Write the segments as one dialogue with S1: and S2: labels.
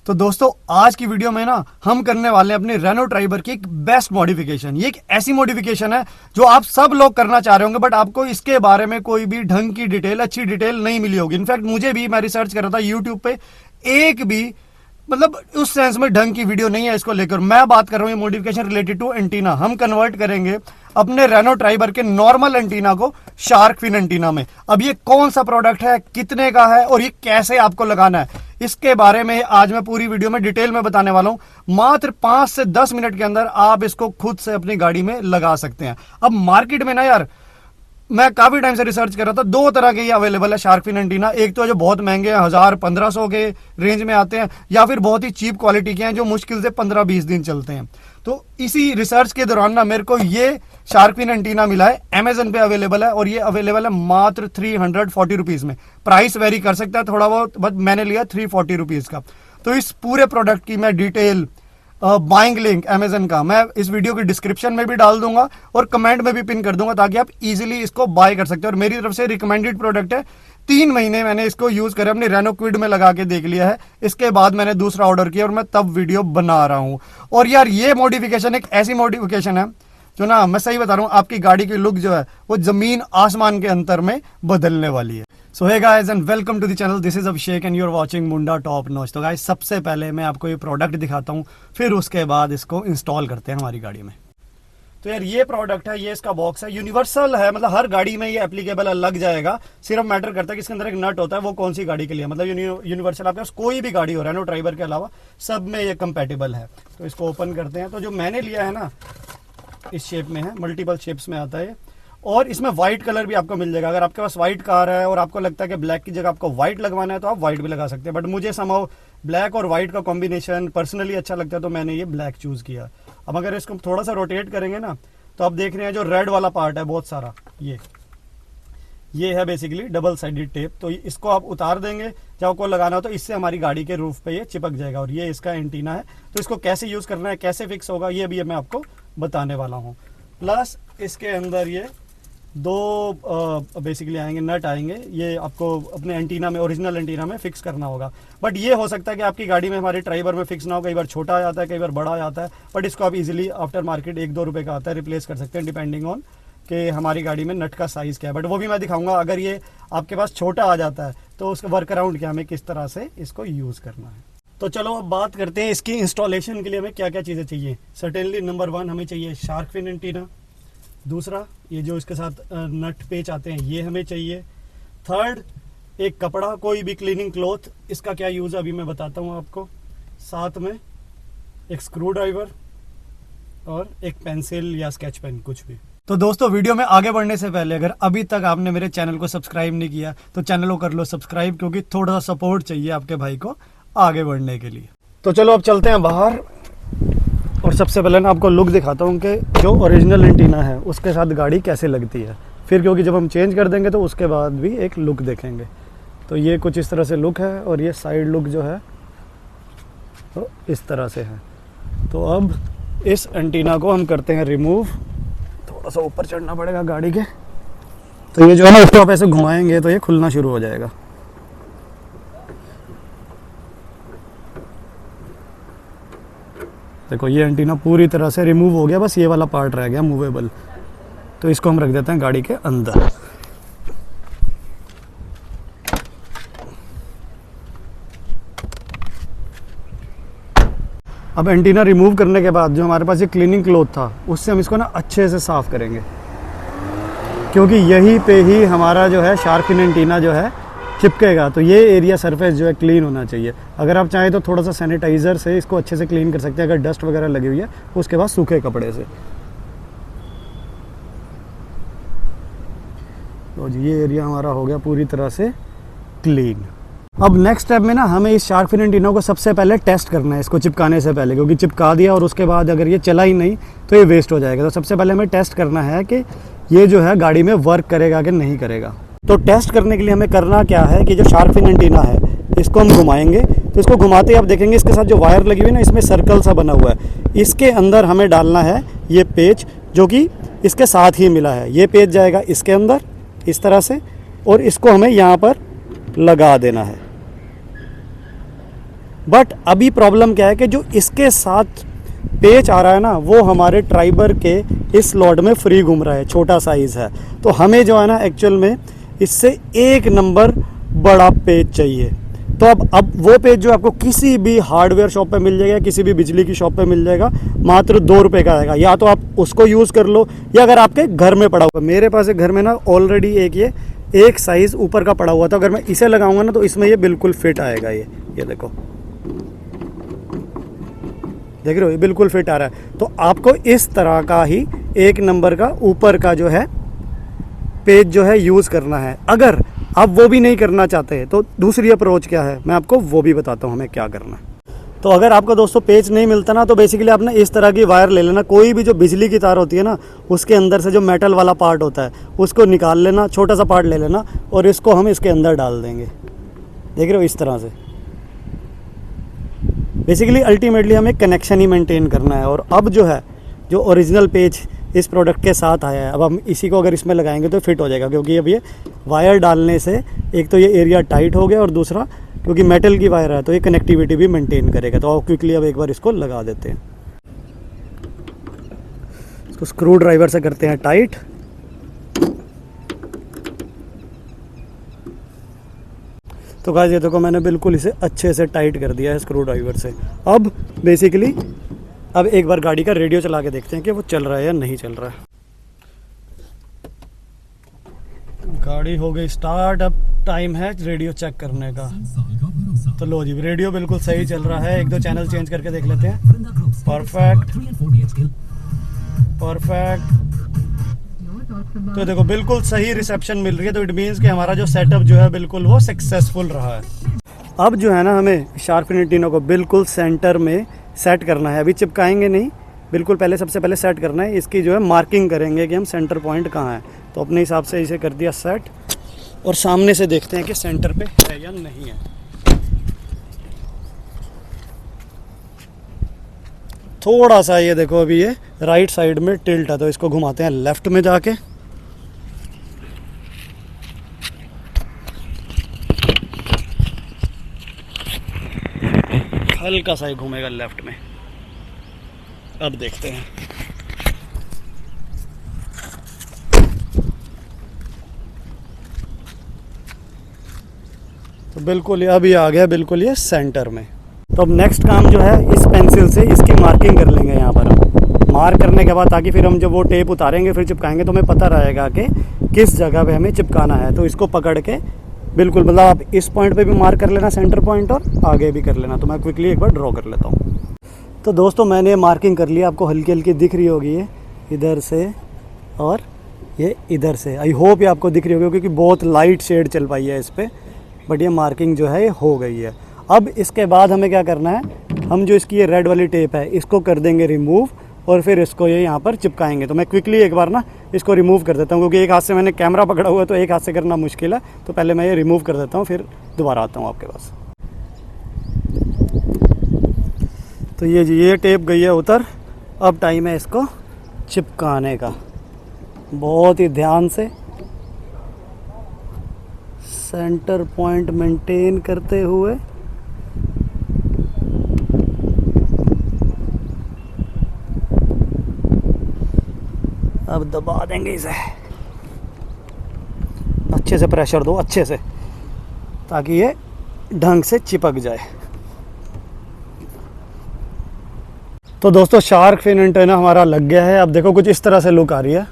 S1: तो दोस्तों आज की वीडियो में ना हम करने वाले हैं अपनी रेनो ट्राइबर की एक बेस्ट मॉडिफिकेशन। ये एक ऐसी मॉडिफिकेशन है जो आप सब लोग करना चाह रहे होंगे, बट आपको इसके बारे में कोई भी ढंग की डिटेल, अच्छी डिटेल नहीं मिली होगी। इनफैक्ट मुझे भी, मैं रिसर्च कर रहा था यूट्यूब पे, एक भी मतलब उस सेंस में ढंग की वीडियो नहीं है इसको लेकर। मैं बात कर रहा हूँ ये मॉडिफिकेशन रिलेटेड टू एंटीना। हम कन्वर्ट करेंगे अपने रेनो ट्राइबर के नॉर्मल एंटीना को शार्क फिन एंटीना में। अब ये कौन सा प्रोडक्ट है, कितने का है और ये कैसे आपको लगाना है, इसके बारे में आज मैं पूरी वीडियो में डिटेल में बताने वाला हूं। मात्र 5 से 10 मिनट के अंदर आप इसको खुद से अपनी गाड़ी में लगा सकते हैं। अब मार्केट में ना यार, मैं काफी टाइम से रिसर्च कर रहा था, दो तरह के ये अवेलेबल है शार्क फिन एंटीना। एक तो जो बहुत महंगे हैं, 1000-1500 के रेंज में आते हैं, या फिर बहुत ही चीप क्वालिटी के हैं जो मुश्किल से 15-20 दिन चलते हैं। तो इसी रिसर्च के दौरान ना मेरे को ये शार्क फिन एंटीना मिला है, अमेजन पे अवेलेबल है, और ये अवेलेबल है मात्र 340 रुपीज में। प्राइस वेरी कर सकता है थोड़ा बहुत, बट मैंने लिया 340 रुपीज का। तो इस पूरे प्रोडक्ट की मैं डिटेल, बाइंग लिंक अमेजन का मैं इस वीडियो की डिस्क्रिप्शन में भी डाल दूंगा और कमेंट में भी पिन कर दूंगा, ताकि आप इजीली इसको बाय कर सकते हैं। और मेरी तरफ से रिकमेंडेड प्रोडक्ट है। 3 महीने मैंने इसको यूज कर अपनी रेनो क्विड में लगा के देख लिया है। इसके बाद मैंने दूसरा ऑर्डर किया और मैं तब वीडियो बना रहा हूं। और यार ये मॉडिफिकेशन एक ऐसी मॉडिफिकेशन है जो ना, मैं सही बता रहा हूं, आपकी गाड़ी की लुक जो है वो जमीन आसमान के अंतर में बदलने वाली है। So hey guys and welcome to the channel, this is Abhishek and you are watching Munda top notch. तो गाइस सबसे पहले मैं आपको ये प्रोडक्ट दिखाता हूँ, फिर उसके बाद इसको इंस्टॉल करते हैं हमारी गाड़ी में। तो यार ये प्रोडक्ट है, ये इसका बॉक्स है, यूनिवर्सल है, मतलब हर गाड़ी में ये एप्लीकेबल लग जाएगा। सिर्फ मैटर करता है कि इसके अंदर एक नट होता है, वो कौन सी गाड़ी के लिए, मतलब यूनिवर्सल आपके पास कोई भी गाड़ी हो, रेनो ट्राइबर के अलावा सब में ये कंपेटेबल है। तो इसको ओपन करते हैं। तो जो मैंने लिया है ना, इस शेप में है, मल्टीपल शेप्स में आता है, और इसमें व्हाइट कलर भी आपको मिल जाएगा। अगर आपके पास व्हाइट कार है और आपको लगता है कि ब्लैक की जगह आपको व्हाइट लगवाना है तो आप व्हाइट भी लगा सकते हैं, बट मुझे समहाउ ब्लैक और व्हाइट का कॉम्बिनेशन पर्सनली अच्छा लगता है, तो मैंने ये ब्लैक चूज किया। अब अगर इसको थोड़ा सा रोटेट करेंगे ना, तो आप देख रहे हैं जो रेड वाला पार्ट है बहुत सारा, ये है बेसिकली डबल साइडेड टेप। तो इसको आप उतार देंगे जब आपको लगाना हो, तो इससे हमारी गाड़ी के रूफ पे ये चिपक जाएगा। और ये इसका एंटीना है। तो इसको कैसे यूज करना है, कैसे फिक्स होगा, ये भी मैं आपको बताने वाला हूँ। प्लस इसके अंदर ये दो बेसिकली आएंगे, नट आएंगे, ये आपको अपने एंटीना में, ओरिजिनल एंटीना में फिक्स करना होगा। बट ये हो सकता है कि आपकी गाड़ी में, हमारे ट्राइबर में फिक्स ना हो, कई बार छोटा आ जाता है, कई बार बड़ा आ जाता है, बट इसको आप इजीली आफ्टर मार्केट 1-2 रुपए का आता है, रिप्लेस कर सकते हैं डिपेंडिंग ऑन कि हमारी गाड़ी में नट का साइज क्या है। बट वो भी मैं दिखाऊंगा। अगर ये आपके पास छोटा आ जाता है तो उसका वर्क अराउंड क्या, हमें किस तरह से इसको यूज करना है। तो चलो अब बात करते हैं इसकी इंस्टॉलेशन के लिए हमें क्या क्या चीज़ें चाहिए। सर्टेनली नंबर 1 हमें चाहिए शार्क फिन एंटीना। दूसरा, ये जो इसके साथ नट पेच आते हैं, ये हमें चाहिए। थर्ड, एक कपड़ा, कोई भी क्लीनिंग क्लॉथ। इसका क्या यूज़ है अभी मैं बताता हूँ आपको। साथ में एक स्क्रू ड्राइवर और एक पेंसिल या स्केच पेन, कुछ भी। तो दोस्तों वीडियो में आगे बढ़ने से पहले अगर अभी तक आपने मेरे चैनल को सब्सक्राइब नहीं किया तो चैनल को कर लो सब्सक्राइब, क्योंकि थोड़ा सा सपोर्ट चाहिए आपके भाई को आगे बढ़ने के लिए। तो चलो अब चलते हैं बाहर, और सबसे पहले ना आपको लुक दिखाता हूँ कि जो ओरिजिनल एंटीना है उसके साथ गाड़ी कैसे लगती है। फिर क्योंकि जब हम चेंज कर देंगे तो उसके बाद भी एक लुक देखेंगे। तो ये कुछ इस तरह से लुक है, और ये साइड लुक जो है तो इस तरह से है। तो अब इस एंटीना को हम करते हैं रिमूव। थोड़ा सा ऊपर चढ़ना पड़ेगा गाड़ी के। तो ये जो है ना, उसको आप ऐसे घुमाएंगे तो ये खुलना शुरू हो जाएगा। देखो ये एंटीना पूरी तरह से रिमूव हो गया, बस ये वाला पार्ट रह गया मूवेबल। तो इसको हम रख देते हैं गाड़ी के अंदर। अब एंटीना रिमूव करने के बाद जो हमारे पास ये क्लीनिंग क्लॉथ था, उससे हम इसको ना अच्छे से साफ करेंगे, क्योंकि यहीं पे ही हमारा जो है शार्क फिन एंटीना जो है चिपकेगा। तो ये एरिया सरफेस जो है क्लीन होना चाहिए। अगर आप चाहें तो थोड़ा सा सैनिटाइज़र से इसको अच्छे से क्लीन कर सकते हैं, अगर डस्ट वगैरह लगी हुई है, उसके बाद सूखे कपड़े से। तो जी ये एरिया हमारा हो गया पूरी तरह से क्लीन। अब नेक्स्ट स्टेप में ना हमें इस शार्क फिन एंटीना को सबसे पहले टेस्ट करना है, इसको चिपकाने से पहले, क्योंकि चिपका दिया और उसके बाद अगर ये चला ही नहीं तो ये वेस्ट हो जाएगा। तो सबसे पहले हमें टेस्ट करना है कि ये जो है गाड़ी में वर्क करेगा कि नहीं करेगा। तो टेस्ट करने के लिए हमें करना क्या है कि जो शार्क फिन एंटीना है इसको हम घुमाएंगे। तो इसको घुमाते ही आप देखेंगे इसके साथ जो वायर लगी हुई है ना, इसमें सर्कल सा बना हुआ है। इसके अंदर हमें डालना है ये पेच, जो कि इसके साथ ही मिला है। ये पेच जाएगा इसके अंदर इस तरह से, और इसको हमें यहाँ पर लगा देना है। बट अभी प्रॉब्लम क्या है कि जो इसके साथ पेच आ रहा है ना, वो हमारे ट्राइबर के इस स्लॉट में फ्री घूम रहा है, छोटा साइज़ है। तो हमें जो है ना एक्चुअल में इससे 1 नंबर बड़ा पेच चाहिए। तो अब वो पेज जो आपको किसी भी हार्डवेयर शॉप पे मिल जाएगा, किसी भी बिजली की शॉप पे मिल जाएगा, मात्र 2 रुपये का आएगा। या तो आप उसको यूज़ कर लो, या अगर आपके घर में पड़ा हुआ, मेरे पास एक घर में ना ऑलरेडी एक साइज़ ऊपर का पड़ा हुआ था, अगर मैं इसे लगाऊंगा ना तो इसमें ये बिल्कुल फिट आएगा। ये देखो, देख रहे हो, ये बिल्कुल फिट आ रहा है। तो आपको इस तरह का ही 1 नंबर का ऊपर का जो है पेज जो है यूज़ करना है। अगर आप वो भी नहीं करना चाहते तो दूसरी अप्रोच क्या है, मैं आपको वो भी बताता हूँ हमें क्या करना है। तो अगर आपको दोस्तों पेज नहीं मिलता ना, तो बेसिकली आपने इस तरह की वायर ले लेना। कोई भी जो बिजली की तार होती है ना, उसके अंदर से जो मेटल वाला पार्ट होता है उसको निकाल लेना, छोटा सा पार्ट ले लेना, और इसको हम इसके अंदर डाल देंगे। देख रहे हो, इस तरह से। बेसिकली अल्टीमेटली हमें कनेक्शन ही मेंटेन करना है। और अब जो है, जो ओरिजिनल पेज इस प्रोडक्ट के साथ आया है, अब हम इसी को अगर इसमें लगाएंगे तो फिट हो जाएगा, क्योंकि अब ये वायर डालने से एक तो ये एरिया टाइट हो गया, और दूसरा क्योंकि मेटल की वायर है तो ये कनेक्टिविटी भी मेंटेन करेगा। तो क्विकली अब एक बार इसको लगा देते हैं। इसको स्क्रू ड्राइवर से करते हैं टाइट। तो गाइस ये देखो, मैंने बिल्कुल इसे अच्छे से टाइट कर दिया है स्क्रू ड्राइवर से। अब बेसिकली अब एक बार गाड़ी का रेडियो चला के देखते हैं कि वो चल रहा है या नहीं चल रहा है। गाड़ी हो गई स्टार्ट, अब टाइम है रेडियो चेक करने का। तो लो जी, रेडियो बिल्कुल सही चल रहा है। 1-2 चैनल चेंज करके देख लेते हैं। Perfect perfect. तो देखो बिल्कुल सही रिसेप्शन मिल रही है। तो इट मीन्स कि हमारा जो सेटअप जो है बिल्कुल वो सक्सेसफुल रहा है। अब जो है ना, हमें शार्क फिन एंटीना को बिल्कुल सेंटर में सेट करना है। अभी चिपकाएंगे नहीं, बिल्कुल पहले सबसे पहले सेट करना है। इसकी जो है मार्किंग करेंगे कि हम सेंटर पॉइंट कहाँ है। तो अपने हिसाब से इसे कर दिया सेट, और सामने से देखते हैं कि सेंटर पे है या नहीं है। थोड़ा सा ये देखो, अभी ये राइट साइड में टिल्ट है, तो इसको घुमाते हैं लेफ्ट में जाके। हल्का सा ही घूमेगा लेफ्ट में। अब देखते हैं। तो बिल्कुल ये अभी आ गया, बिल्कुल ये सेंटर में। तो अब नेक्स्ट काम जो है, इस पेंसिल से इसकी मार्किंग कर लेंगे यहाँ पर हम। मार्क करने के बाद ताकि फिर हम जब वो टेप उतारेंगे फिर चिपकाएंगे तो हमें पता रहेगा कि किस जगह पे हमें चिपकाना है। तो इसको पकड़ के बिल्कुल, मतलब आप इस पॉइंट पे भी मार्क कर लेना सेंटर पॉइंट, और आगे भी कर लेना। तो मैं क्विकली एक बार ड्रॉ कर लेता हूँ। तो दोस्तों मैंने मार्किंग कर लिया, आपको हल्की हल्की दिख रही होगी ये इधर से और ये इधर से। आई होप ये आपको दिख रही होगी, क्योंकि बहुत लाइट शेड चल पाई है इस पर, बट ये मार्किंग जो है ये हो गई है। अब इसके बाद हमें क्या करना है, हम जो इसकी ये रेड वाली टेप है इसको कर देंगे रिमूव, और फिर इसको ये यहाँ पर चिपकाएंगे। तो मैं क्विकली एक बार ना इसको रिमूव कर देता हूँ, क्योंकि एक हाथ से मैंने कैमरा पकड़ा हुआ है तो एक हाथ से करना मुश्किल है। तो पहले मैं ये रिमूव कर देता हूँ, फिर दोबारा आता हूँ आपके पास। तो ये जी, ये टेप गई है उतर। अब टाइम है इसको चिपकाने का। बहुत ही ध्यान से सेंटर पॉइंट मेंटेन करते हुए अब दबा देंगे इसे। अच्छे से प्रेशर दो, अच्छे से, ताकि ये ढंग से चिपक जाए। तो दोस्तों शार्क फिन एंटीना हमारा लग गया है। अब देखो कुछ इस तरह से लुक आ रही है।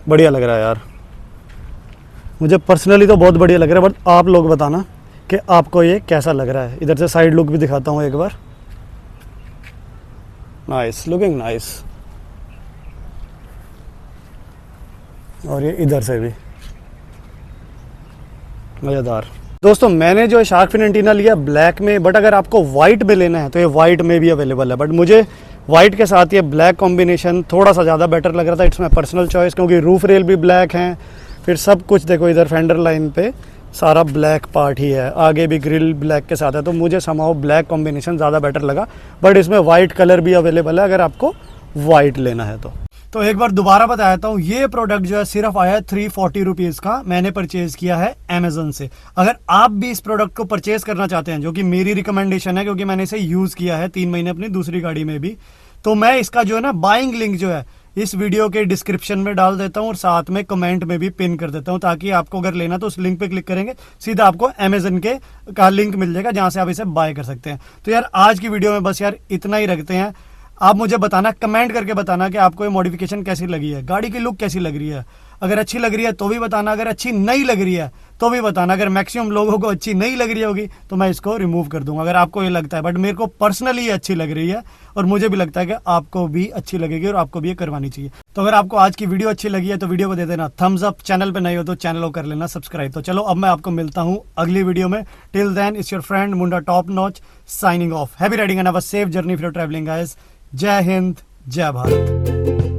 S1: बढ़िया लग रहा है यार, मुझे पर्सनली तो बहुत बढ़िया लग रहा है। बट आप लोग बताना कि आपको ये कैसा लग रहा है। इधर से साइड लुक भी दिखाता हूँ एक बार। Nice, looking nice. और ये इधर से भी मज़ेदार। दोस्तों मैंने जो शार्क फिन एंटीना लिया ब्लैक में, बट अगर आपको वाइट में लेना है तो ये वाइट में भी अवेलेबल है। बट मुझे वाइट के साथ ये ब्लैक कॉम्बिनेशन थोड़ा सा ज़्यादा बेटर लग रहा था। इट्स माई पर्सनल चॉइस, क्योंकि रूफ रेल भी ब्लैक हैं, फिर सब कुछ देखो इधर फेंडर लाइन पे सारा ब्लैक पार्ट ही है, आगे भी ग्रिल ब्लैक के साथ है। तो मुझे समाओ ब्लैक कॉम्बिनेशन ज़्यादा बेटर लगा। बट इसमें वाइट कलर भी अवेलेबल है अगर आपको वाइट लेना है तो। तो एक बार दोबारा बता देता हूँ, ये प्रोडक्ट जो है सिर्फ आया है 340 रुपीज का, मैंने परचेज किया है अमेजन से। अगर आप भी इस प्रोडक्ट को परचेज करना चाहते हैं, जो कि मेरी रिकमेंडेशन है क्योंकि मैंने इसे यूज किया है 3 महीने अपनी दूसरी गाड़ी में भी, तो मैं इसका जो है ना बाइंग लिंक जो है इस वीडियो के डिस्क्रिप्शन में डाल देता हूं और साथ में कमेंट में भी पिन कर देता हूं, ताकि आपको अगर लेना तो उस लिंक पे क्लिक करेंगे सीधा आपको अमेजन के का लिंक मिल जाएगा जहां से आप इसे बाय कर सकते हैं। तो यार आज की वीडियो में बस यार इतना ही रखते हैं। आप मुझे बताना, कमेंट करके बताना कि आपको ये मॉडिफिकेशन कैसी लगी है, गाड़ी की लुक कैसी लग रही है। अगर अच्छी लग रही है तो भी बताना, अगर अच्छी नहीं लग रही है तो भी बताना। अगर मैक्सिमम लोगों को अच्छी नहीं लग रही होगी तो मैं इसको रिमूव कर दूंगा, अगर आपको ये लगता है। बट मेरे को पर्सनली ये अच्छी लग रही है और मुझे भी लगता है कि आपको भी अच्छी लगेगी और आपको भी ये करवानी चाहिए। तो अगर आपको आज की वीडियो अच्छी लगी है तो वीडियो को दे देना थम्स अप, चैनल पे नए हो तो चैनल को कर लेना सब्सक्राइब। तो चलो अब मैं आपको मिलता हूँ अगली वीडियो में। Till then it's your friend Munda top notch signing off. Happy riding and have a safe journey for travelling guys. जय हिंद, जय भारत।